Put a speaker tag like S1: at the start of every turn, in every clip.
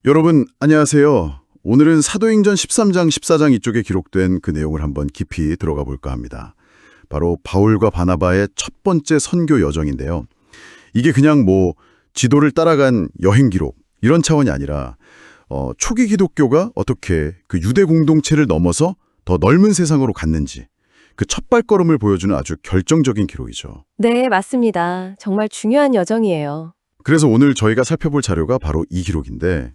S1: 여러분 안녕하세요. 오늘은 사도행전 13장, 14장 이쪽에 기록된 그 내용을 한번 깊이 들어가 볼까 합니다. 바로 바울과 바나바의 첫 번째 선교 여정인데요. 이게 그냥 지도를 따라간 여행 기록 이런 차원이 아니라 초기 기독교가 어떻게 그 유대 공동체를 넘어서 더 넓은 세상으로 갔는지 그 첫 발걸음을 보여주는 아주 결정적인 기록이죠.
S2: 네, 맞습니다. 정말 중요한 여정이에요.
S1: 그래서 오늘 저희가 살펴볼 자료가 바로 이 기록인데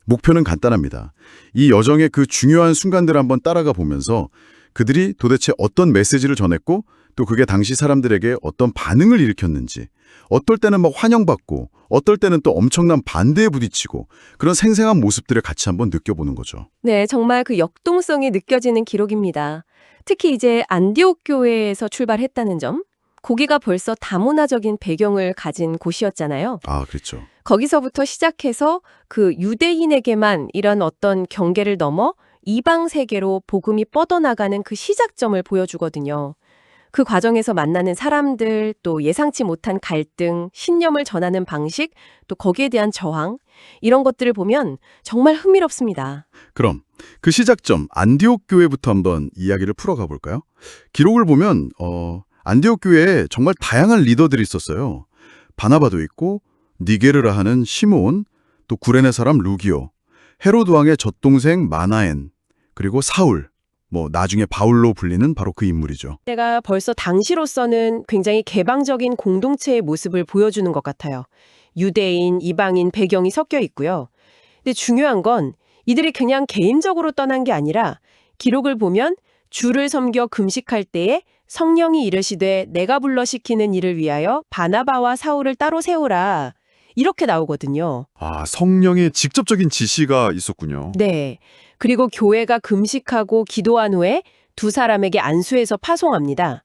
S1: 목표는 간단합니다. 이 여정의 그 중요한 순간들을 한번 따라가 보면서 그들이 도대체 어떤 메시지를 전했고 또 그게 당시 사람들에게 어떤 반응을 일으켰는지 어떨 때는 막 환영받고 어떨 때는 또 엄청난 반대에 부딪히고 그런 생생한 모습들을 같이 한번 느껴보는 거죠.
S2: 네, 정말 그 역동성이 느껴지는 기록입니다. 특히 이제 안디옥 교회에서 출발했다는 점, 거기가 벌써 다문화적인 배경을 가진 곳이었잖아요.
S1: 아, 그렇죠.
S2: 거기서부터 시작해서 그 유대인에게만 이런 어떤 경계를 넘어 이방 세계로 복음이 뻗어나가는 그 시작점을 보여주거든요. 그 과정에서 만나는 사람들, 또 예상치 못한 갈등, 신념을 전하는 방식, 또 거기에 대한 저항, 이런 것들을 보면 정말 흥미롭습니다.
S1: 그럼 그 시작점 안디옥 교회부터 한번 이야기를 풀어가 볼까요? 기록을 보면 안디옥 교회에 정말 다양한 리더들이 있었어요. 바나바도 있고 니게르라 하는 시몬, 또 구레네 사람 루기오, 헤로드 왕의 젖동생 마나엔, 그리고 사울, 나중에 바울로 불리는 바로 그 인물이죠.
S2: 때가 벌써 당시로서는 굉장히 개방적인 공동체의 모습을 보여주는 것 같아요. 유대인, 이방인 배경이 섞여 있고요. 근데 중요한 건 이들이 그냥 개인적으로 떠난 게 아니라 기록을 보면 주를 섬겨 금식할 때에 성령이 이르시되 내가 불러 시키는 일을 위하여 바나바와 사울을 따로 세우라. 이렇게 나오거든요.
S3: 아, 성령의 직접적인 지시가 있었군요.
S2: 네. 그리고 교회가 금식하고 기도한 후에 두 사람에게 안수해서 파송합니다.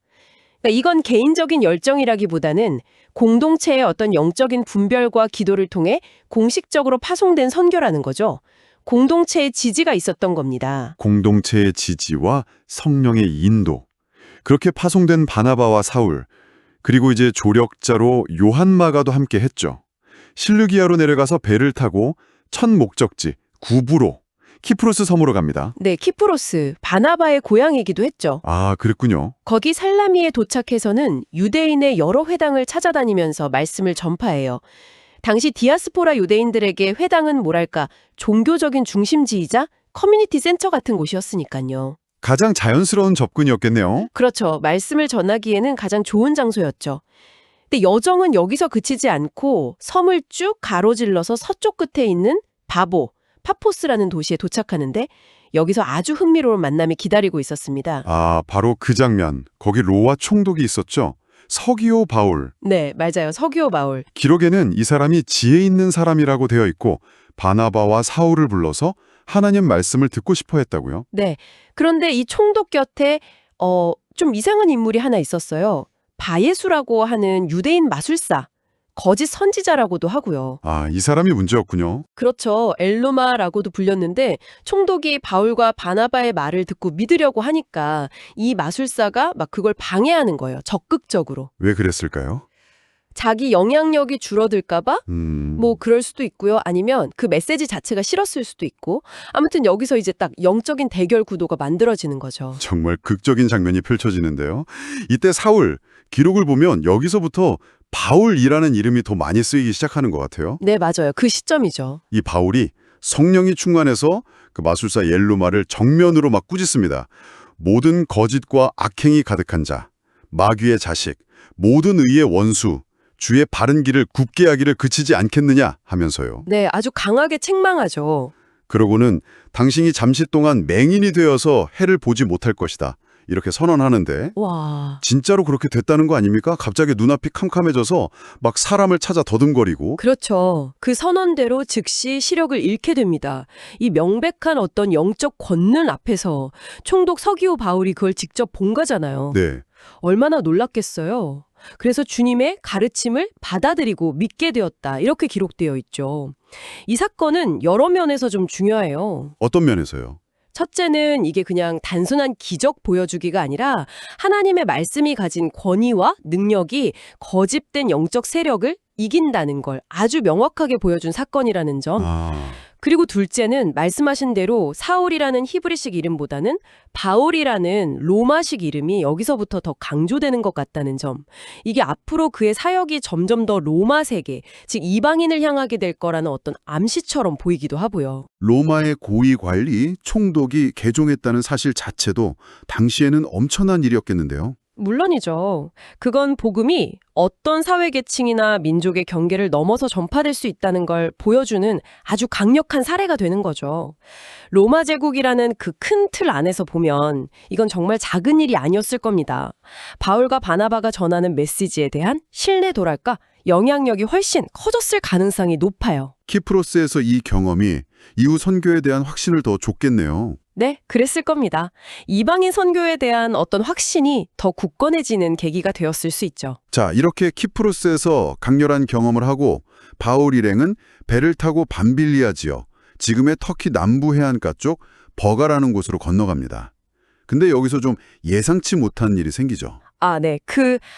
S2: 그러니까 이건 개인적인 열정이라기보다는 공동체의 어떤 영적인 분별과 기도를 통해 공식적으로 파송된 선교라는 거죠. 공동체의 지지가 있었던 겁니다.
S3: 공동체의 지지와 성령의 인도. 그렇게 파송된 바나바와 사울, 그리고 이제 조력자로 요한마가도 함께 했죠. 실루기아로 내려가서 배를 타고 첫 목적지 구부로, 키프로스 섬으로 갑니다.
S2: 네, 키프로스, 바나바의 고향이기도 했죠.
S3: 아, 그랬군요.
S2: 거기 살라미에 도착해서는 유대인의 여러 회당을 찾아다니면서 말씀을 전파해요. 당시 디아스포라 유대인들에게 회당은 뭐랄까 종교적인 중심지이자 커뮤니티 센터 같은 곳이었으니까요.
S3: 가장 자연스러운 접근이었겠네요.
S2: 그렇죠. 말씀을 전하기에는 가장 좋은 장소였죠. 근데 여정은 여기서 그치지 않고 섬을 쭉 가로질러서 서쪽 끝에 있는 파포스라는 도시에 도착하는데 여기서 아주 흥미로운 만남이 기다리고 있었습니다.
S3: 아, 바로 그 장면. 거기 로마 총독이 있었죠. 서기오 바울.
S2: 네, 맞아요. 서기오 바울.
S3: 기록에는 이 사람이 지혜 있는 사람이라고 되어 있고 바나바와 사울을 불러서 하나님 말씀을 듣고 싶어 했다고요?
S2: 네. 그런데 이 총독 곁에 좀 이상한 인물이 하나 있었어요. 바예수라고 하는 유대인 마술사, 거짓 선지자라고도 하고요.
S3: 아, 이 사람이 문제였군요.
S2: 그렇죠. 엘로마라고도 불렸는데 총독이 바울과 바나바의 말을 듣고 믿으려고 하니까 이 마술사가 막 그걸 방해하는 거예요. 적극적으로.
S3: 왜 그랬을까요?
S2: 자기 영향력이 줄어들까 봐? 그럴 수도 있고요. 아니면 그 메시지 자체가 싫었을 수도 있고. 아무튼 여기서 이제 딱 영적인 대결 구도가 만들어지는 거죠.
S3: 정말 극적인 장면이 펼쳐지는데요. 이때 사울, 기록을 보면 여기서부터 바울이라는 이름이 더 많이 쓰이기 시작하는 것 같아요.
S2: 네, 맞아요. 그 시점이죠.
S3: 이 바울이 성령이 충만해서 그 마술사 엘루마를 정면으로 막 꾸짖습니다. 모든 거짓과 악행이 가득한 자, 마귀의 자식, 모든 의의 원수, 주의 바른 길을 굽게 하기를 그치지 않겠느냐 하면서요.
S2: 네, 아주 강하게 책망하죠.
S3: 그러고는 당신이 잠시 동안 맹인이 되어서 해를 보지 못할 것이다. 이렇게 선언하는데
S2: 와.
S3: 진짜로 그렇게 됐다는 거 아닙니까? 갑자기 눈앞이 캄캄해져서 막 사람을 찾아 더듬거리고.
S2: 그렇죠. 그 선언대로 즉시 시력을 잃게 됩니다. 이 명백한 어떤 영적 권능 앞에서 총독 서기오 바울이 그걸 직접 본 거잖아요.
S3: 네.
S2: 얼마나 놀랐겠어요. 그래서 주님의 가르침을 받아들이고 믿게 되었다. 이렇게 기록되어 있죠. 이 사건은 여러 면에서 좀 중요해요.
S3: 어떤 면에서요?
S2: 첫째는 이게 그냥 단순한 기적 보여주기가 아니라 하나님의 말씀이 가진 권위와 능력이 거짓된 영적 세력을 이긴다는 걸 아주 명확하게 보여준 사건이라는 점.
S3: 아,
S2: 그리고 둘째는 말씀하신 대로 사울이라는 히브리식 이름보다는 바울이라는 로마식 이름이 여기서부터 더 강조되는 것 같다는 점. 이게 앞으로 그의 사역이 점점 더 로마 세계, 즉 이방인을 향하게 될 거라는 어떤 암시처럼 보이기도 하고요.
S1: 로마의 고위 관리, 총독이 개종했다는 사실 자체도 당시에는 엄청난 일이었겠는데요.
S2: 물론이죠. 그건 복음이 어떤 사회계층이나 민족의 경계를 넘어서 전파될 수 있다는 걸 보여주는 아주 강력한 사례가 되는 거죠. 로마 제국이라는 그 큰 틀 안에서 보면 이건 정말 작은 일이 아니었을 겁니다. 바울과 바나바가 전하는 메시지에 대한 신뢰도랄까 영향력이 훨씬 커졌을 가능성이 높아요.
S1: 키프로스에서 이 경험이 이후 선교에 대한 확신을 더 줬겠네요.
S2: 네, 그랬을 겁니다. 이방인 선교에 대한 어떤 확신이 더 굳건해지는 계기가 되었을 수 있죠.
S1: 자, 이렇게 키프로스에서 강렬한 경험을 하고 바울 일행은 배를 타고 밤빌리아 지역, 지금의 터키 남부 해안가 쪽 버가라는 곳으로 건너갑니다. 근데 여기서 좀 예상치 못한 일이 생기죠.
S2: 아, 네.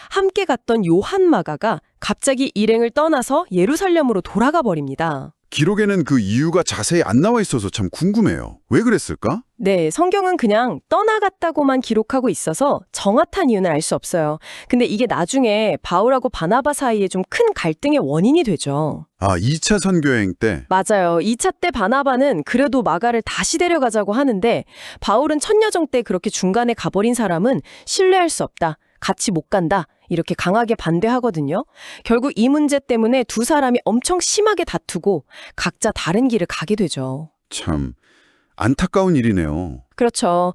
S2: 함께 갔던 요한 마가가 갑자기 일행을 떠나서 예루살렘으로 돌아가 버립니다.
S1: 기록에는 그 이유가 자세히 안 나와 있어서 참 궁금해요. 왜 그랬을까?
S2: 네, 성경은 그냥 떠나갔다고만 기록하고 있어서 정확한 이유는 알 수 없어요. 근데 이게 나중에 바울하고 바나바 사이에 좀 큰 갈등의 원인이 되죠.
S1: 아, 2차 선교여행 때?
S2: 맞아요. 2차 때 바나바는 그래도 마가를 다시 데려가자고 하는데 바울은 첫여정 때 그렇게 중간에 가버린 사람은 신뢰할 수 없다. 같이 못 간다. 이렇게 강하게 반대하거든요. 결국 이 문제 때문에 두 사람이 엄청 심하게 다투고 각자 다른 길을 가게 되죠.
S1: 참 안타까운 일이네요.
S2: 그렇죠.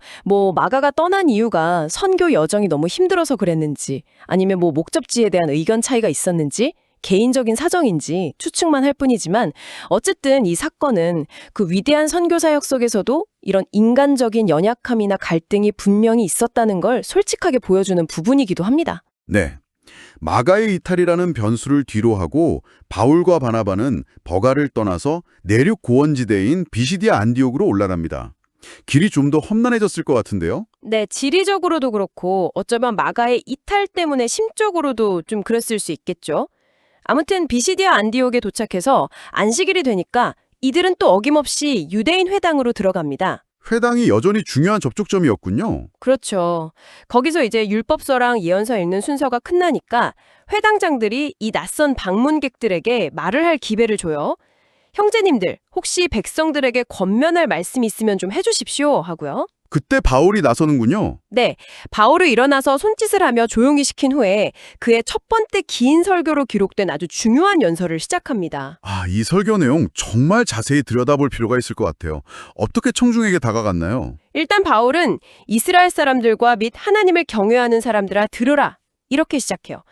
S2: 마가가 떠난 이유가 선교 여정이 너무 힘들어서 그랬는지 아니면 목적지에 대한 의견 차이가 있었는지 개인적인 사정인지 추측만 할 뿐이지만 어쨌든 이 사건은 그 위대한 선교 사역 속에서도 이런 인간적인 연약함이나 갈등이 분명히 있었다는 걸 솔직하게 보여주는 부분이기도 합니다.
S1: 네. 마가의 이탈이라는 변수를 뒤로 하고 바울과 바나바는 버가를 떠나서 내륙 고원지대인 비시디아 안디옥으로 올라갑니다. 길이 좀 더 험난해졌을 것 같은데요?
S2: 네, 지리적으로도 그렇고 어쩌면 마가의 이탈 때문에 심적으로도 좀 그랬을 수 있겠죠. 아무튼 비시디아 안디옥에 도착해서 안식일이 되니까 이들은 또 어김없이 유대인 회당으로 들어갑니다.
S1: 회당이 여전히 중요한 접촉점이었군요.
S2: 그렇죠. 거기서 이제 율법서랑 예언서 읽는 순서가 끝나니까 회당장들이 이 낯선 방문객들에게 말을 할 기회를 줘요. 형제님들, 혹시 백성들에게 권면할 말씀이 있으면 좀 해주십시오 하고요.
S1: 그때 바울이 나서는군요.
S2: 네, 바울이 일어나서 손짓을 하며 조용히 시킨 후에 그의 첫 번째 긴 설교로 기록된 아주 중요한 연설을 시작합니다.
S1: 아, 이 설교 내용 정말 자세히 들여다볼 필요가 있을 것 같아요. 어떻게 청중에게 다가갔나요?
S2: 일단 바울은 이스라엘 사람들과 및 하나님을 경외하는 사람들아 들으라 이렇게 시작해요.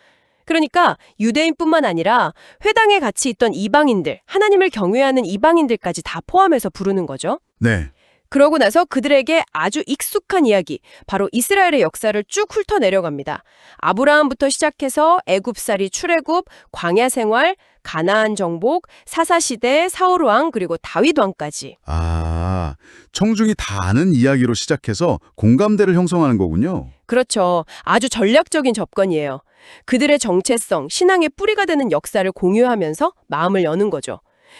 S2: 그러니까 유대인뿐만 아니라 회당에 같이 있던 이방인들, 하나님을 경외하는 이방인들까지 다 포함해서 부르는 거죠.
S1: 네.
S2: 그러고 나서 그들에게 아주 익숙한 이야기, 바로 이스라엘의 역사를 쭉 훑어내려갑니다. 아브라함부터 시작해서 애굽살이 출애굽, 광야 생활, 가나안 정복, 사사시대, 사울왕, 그리고 다윗왕까지.
S1: 아, 청중이 다 아는 이야기로 시작해서 공감대를 형성하는 거군요.
S2: 그렇죠. 아주 전략적인 접근이에요. 그들의 정체성, 신앙의 뿌리가 되는 역사를 공유하면서 마음을 여는 거죠.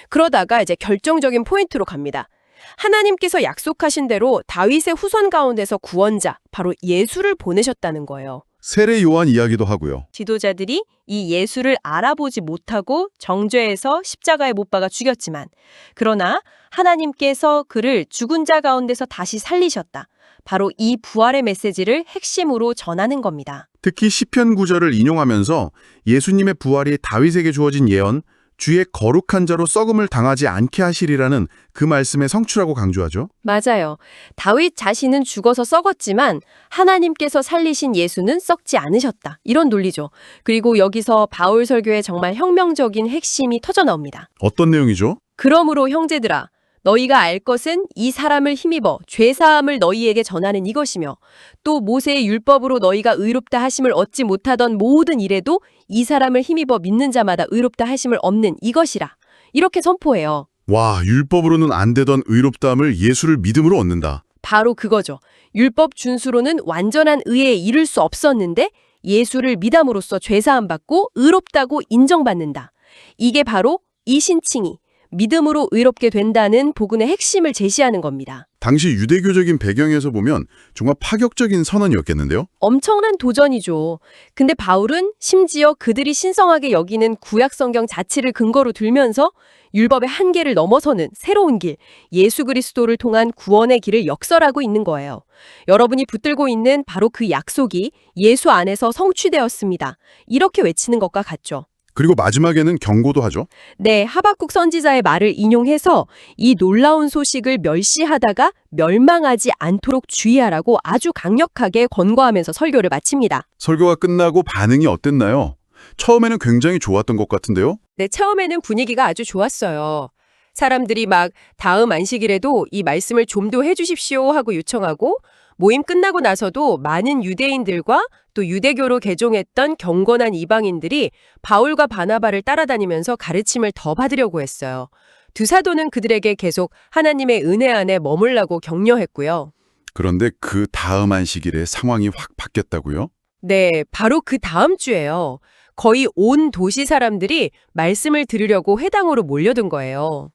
S2: 그러다가 이제 결정적인 포인트로 갑니다. 하나님께서 약속하신 대로 다윗의 후손 가운데서 구원자, 바로 예수를 보내셨다는 거예요.
S1: 세례 요한 이야기도 하고요.
S2: 지도자들이 이 예수를 알아보지 못하고 정죄해서 십자가에 못 박아 죽였지만 그러나 하나님께서 그를 죽은 자 가운데서 다시 살리셨다. 바로 이 부활의 메시지를 핵심으로 전하는 겁니다.
S1: 특히 시편 구절을 인용하면서 예수님의 부활이 다윗에게 주어진 예언, 주의 거룩한 자로 썩음을 당하지 않게 하시리라는 그 말씀의 성취라고 강조하죠.
S2: 맞아요. 다윗 자신은 죽어서 썩었지만 하나님께서 살리신 예수는 썩지 않으셨다. 이런 논리죠. 그리고 여기서 바울 설교의 정말 혁명적인 핵심이 터져나옵니다.
S1: 어떤 내용이죠?
S2: 그러므로 형제들아, 너희가 알 것은 이 사람을 힘입어 죄사함을 너희에게 전하는 이것이며 또 모세의 율법으로 너희가 의롭다 하심을 얻지 못하던 모든 일에도 이 사람을 힘입어 믿는 자마다 의롭다 하심을 얻는 이것이라. 이렇게 선포해요.
S1: 와, 율법으로는 안 되던 의롭다함을 예수를 믿음으로 얻는다.
S2: 바로 그거죠. 율법 준수로는 완전한 의에 이를 수 없었는데 예수를 믿음으로써 죄사함 받고 의롭다고 인정받는다.
S4: 이게 바로 이 신칭이 믿음으로 의롭게 된다는 복음의 핵심을 제시하는 겁니다.
S1: 당시 유대교적인 배경에서 보면 정말 파격적인 선언이었겠는데요?
S4: 엄청난 도전이죠. 근데 바울은 심지어 그들이 신성하게 여기는 구약 성경 자체를 근거로 들면서 율법의 한계를 넘어서는 새로운 길, 예수 그리스도를 통한 구원의 길을 역설하고 있는 거예요. 여러분이 붙들고 있는 바로 그 약속이 예수 안에서 성취되었습니다. 이렇게 외치는 것과 같죠.
S1: 그리고 마지막에는 경고도 하죠.
S4: 네, 하박국 선지자의 말을 인용해서 이 놀라운 소식을 멸시하다가 멸망하지 않도록 주의하라고 아주 강력하게 권고하면서 설교를 마칩니다.
S1: 설교가 끝나고 반응이 어땠나요? 처음에는 굉장히 좋았던 것 같은데요?
S2: 네, 처음에는 분위기가 아주 좋았어요. 사람들이 막 다음 안식일에도 이 말씀을 좀 더 해주십시오 하고 요청하고 모임 끝나고 나서도 많은 유대인들과 또 유대교로 개종했던 경건한 이방인들이 바울과 바나바를 따라다니면서 가르침을 더 받으려고 했어요. 두 사도는 그들에게 계속 하나님의 은혜 안에 머물라고 격려했고요.
S1: 그런데 그 다음 안식일에 상황이 확 바뀌었다고요?
S2: 네, 바로 그 다음 주에요. 거의 온 도시 사람들이 말씀을 들으려고 회당으로 몰려든 거예요.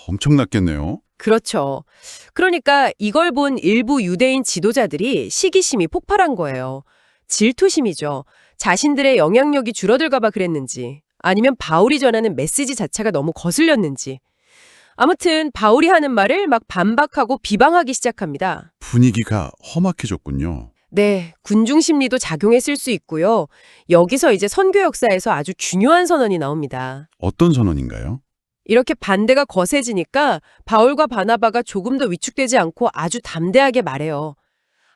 S1: 엄청났겠네요.
S2: 그렇죠. 그러니까 이걸 본 일부 유대인 지도자들이 시기심이 폭발한 거예요. 질투심이죠. 자신들의 영향력이 줄어들까 봐 그랬는지, 아니면 바울이 전하는 메시지 자체가 너무 거슬렸는지. 아무튼 바울이 하는 말을 막 반박하고 비방하기 시작합니다.
S1: 분위기가 험악해졌군요.
S2: 네, 군중 심리도 작용했을 수 있고요. 여기서 이제 선교 역사에서 아주 중요한 선언이 나옵니다.
S1: 어떤 선언인가요?
S2: 이렇게 반대가 거세지니까 바울과 바나바가 조금 더 위축되지 않고 아주 담대하게 말해요.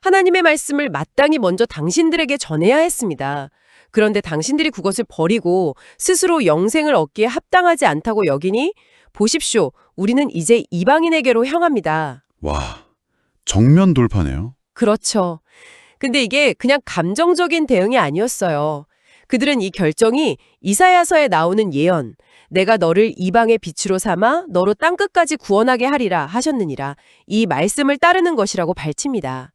S2: 하나님의 말씀을 마땅히 먼저 당신들에게 전해야 했습니다. 그런데 당신들이 그것을 버리고 스스로 영생을 얻기에 합당하지 않다고 여기니 보십시오. 우리는 이제 이방인에게로 향합니다.
S1: 와, 정면 돌파네요.
S2: 그렇죠. 근데 이게 그냥 감정적인 대응이 아니었어요. 그들은 이 결정이 이사야서에 나오는 예언, 내가 너를 이방의 빛으로 삼아 너로 땅끝까지 구원하게 하리라 하셨느니라. 이 말씀을 따르는 것이라고 밝힙니다.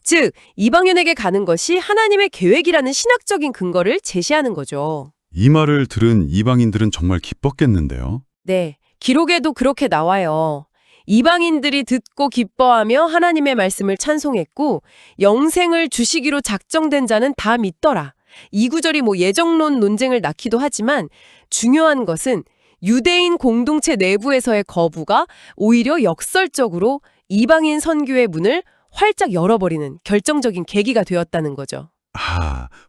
S2: 즉, 이방인에게 가는 것이 하나님의 계획이라는 신학적인 근거를 제시하는 거죠.
S1: 이 말을 들은 이방인들은 정말 기뻤겠는데요.
S2: 네, 기록에도 그렇게 나와요. 이방인들이 듣고 기뻐하며 하나님의 말씀을 찬송했고 영생을 주시기로 작정된 자는 다 믿더라. 이 구절이 예정론 논쟁을 낳기도 하지만 중요한 것은 유대인 공동체 내부에서의 거부가 오히려 역설적으로 이방인 선교의 문을 활짝 열어버리는 결정적인 계기가 되었다는 거죠.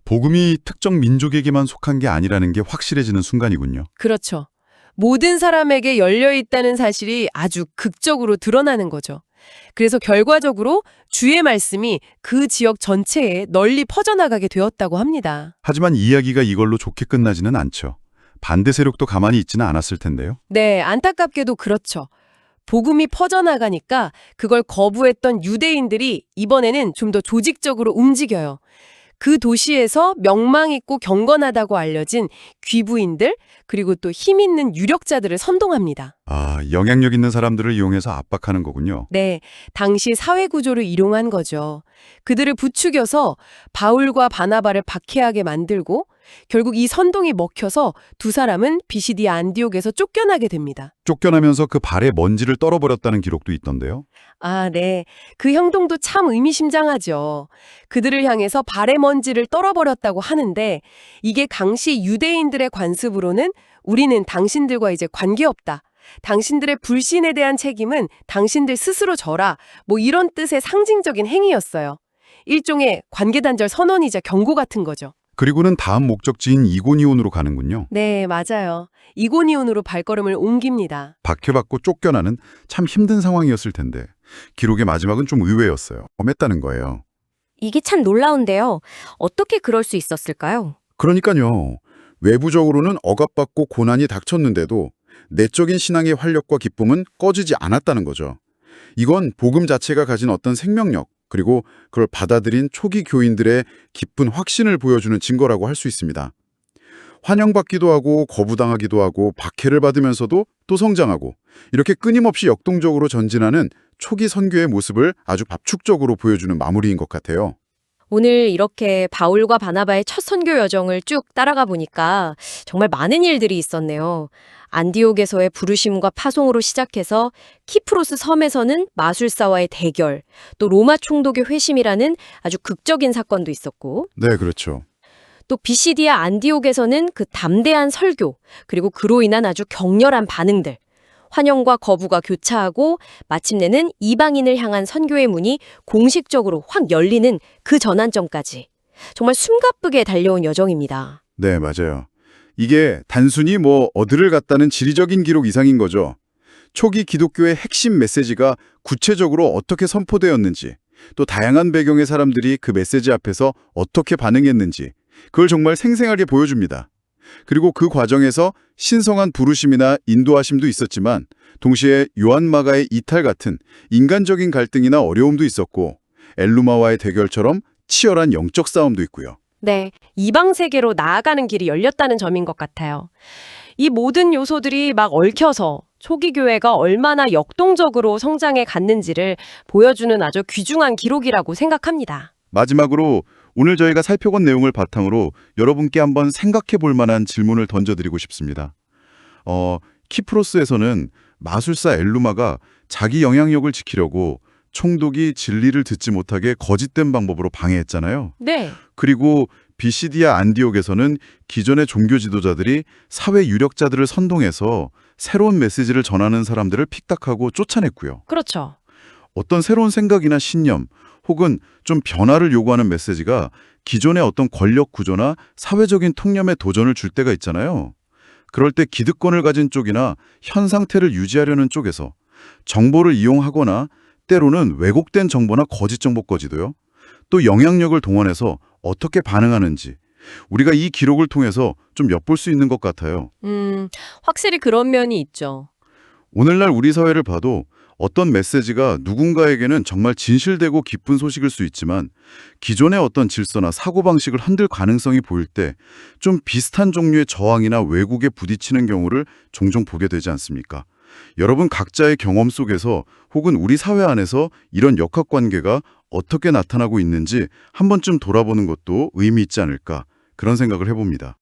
S1: 복음이 특정 민족에게만 속한 게 아니라는 게 확실해지는 순간이군요.
S2: 그렇죠. 모든 사람에게 열려있다는 사실이 아주 극적으로 드러나는 거죠. 그래서 결과적으로 주의 말씀이 그 지역 전체에 널리 퍼져나가게 되었다고 합니다.
S1: 하지만 이야기가 이걸로 좋게 끝나지는 않죠. 반대 세력도 가만히 있지는 않았을 텐데요.
S2: 네, 안타깝게도 그렇죠. 복음이 퍼져나가니까 그걸 거부했던 유대인들이 이번에는 좀 더 조직적으로 움직여요. 그 도시에서 명망 있고 경건하다고 알려진 귀부인들 그리고 또 힘 있는 유력자들을 선동합니다.
S1: 영향력 있는 사람들을 이용해서 압박하는 거군요.
S2: 네, 당시 사회 구조를 이용한 거죠. 그들을 부추겨서 바울과 바나바를 박해하게 만들고 결국 이 선동이 먹혀서 두 사람은 비시디아 안디옥에서 쫓겨나게 됩니다.
S1: 쫓겨나면서 그 발에 먼지를 떨어버렸다는 기록도 있던데요.
S2: 네. 그 행동도 참 의미심장하죠. 그들을 향해서 발의 먼지를 떨어버렸다고 하는데 이게 당시 유대인들의 관습으로는 우리는 당신들과 이제 관계없다. 당신들의 불신에 대한 책임은 당신들 스스로 져라. 이런 뜻의 상징적인 행위였어요. 일종의 관계단절 선언이자 경고 같은 거죠.
S1: 그리고는 다음 목적지인 이고니온으로 가는군요.
S2: 네, 맞아요. 이고니온으로 발걸음을 옮깁니다.
S1: 박해받고 쫓겨나는 참 힘든 상황이었을 텐데 기록의 마지막은 좀 의외였어요. 엄했다는 거예요.
S4: 이게 참 놀라운데요. 어떻게 그럴 수 있었을까요?
S1: 그러니까요. 외부적으로는 억압받고 고난이 닥쳤는데도 내적인 신앙의 활력과 기쁨은 꺼지지 않았다는 거죠. 이건 복음 자체가 가진 어떤 생명력, 그리고 그걸 받아들인 초기 교인들의 깊은 확신을 보여주는 증거라고 할 수 있습니다. 환영받기도 하고 거부당하기도 하고 박해를 받으면서도 또 성장하고 이렇게 끊임없이 역동적으로 전진하는 초기 선교의 모습을 아주 압축적으로 보여주는 마무리인 것 같아요.
S4: 오늘 이렇게 바울과 바나바의 첫 선교 여정을 쭉 따라가 보니까 정말 많은 일들이 있었네요. 안디옥에서의 부르심과 파송으로 시작해서 키프로스 섬에서는 마술사와의 대결, 또 로마 총독의 회심이라는 아주 극적인 사건도 있었고,
S1: 네, 그렇죠.
S4: 또 비시디아 안디옥에서는 그 담대한 설교, 그리고 그로 인한 아주 격렬한 반응들, 환영과 거부가 교차하고 마침내는 이방인을 향한 선교의 문이 공식적으로 확 열리는 그 전환점까지 정말 숨가쁘게 달려온 여정입니다.
S1: 네, 맞아요. 이게 단순히 어디를 갔다는 지리적인 기록 이상인 거죠. 초기 기독교의 핵심 메시지가 구체적으로 어떻게 선포되었는지, 또 다양한 배경의 사람들이 그 메시지 앞에서 어떻게 반응했는지, 그걸 정말 생생하게 보여줍니다. 그리고 그 과정에서 신성한 부르심이나 인도하심도 있었지만 동시에 요한마가의 이탈 같은 인간적인 갈등이나 어려움도 있었고 엘루마와의 대결처럼 치열한 영적 싸움도 있고요.
S2: 네, 이방 세계로 나아가는 길이 열렸다는 점인 것 같아요. 이 모든 요소들이 막 얽혀서 초기 교회가 얼마나 역동적으로 성장해 갔는지를 보여주는 아주 귀중한 기록이라고 생각합니다.
S1: 마지막으로 오늘 저희가 살펴본 내용을 바탕으로 여러분께 한번 생각해 볼 만한 질문을 던져드리고 싶습니다. 키프로스에서는 마술사 엘루마가 자기 영향력을 지키려고 총독이 진리를 듣지 못하게 거짓된 방법으로 방해했잖아요.
S2: 네,
S1: 그리고 비시디아 안디옥에서는 기존의 종교 지도자들이 사회 유력자들을 선동해서 새로운 메시지를 전하는 사람들을 픽닥하고 쫓아냈고요.
S2: 그렇죠.
S1: 어떤 새로운 생각이나 신념 혹은 좀 변화를 요구하는 메시지가 기존의 어떤 권력 구조나 사회적인 통념에 도전을 줄 때가 있잖아요. 그럴 때 기득권을 가진 쪽이나 현 상태를 유지하려는 쪽에서 정보를 이용하거나 때로는 왜곡된 정보나 거짓 정보까지도요. 또 영향력을 동원해서 어떻게 반응하는지 우리가 이 기록을 통해서 좀 엿볼 수 있는 것 같아요.
S2: 확실히 그런 면이 있죠.
S1: 오늘날 우리 사회를 봐도 어떤 메시지가 누군가에게는 정말 진실되고 기쁜 소식일 수 있지만 기존의 어떤 질서나 사고방식을 흔들 가능성이 보일 때 좀 비슷한 종류의 저항이나 왜곡에 부딪히는 경우를 종종 보게 되지 않습니까? 여러분 각자의 경험 속에서 혹은 우리 사회 안에서 이런 역학관계가 어떻게 나타나고 있는지 한 번쯤 돌아보는 것도 의미 있지 않을까 그런 생각을 해봅니다.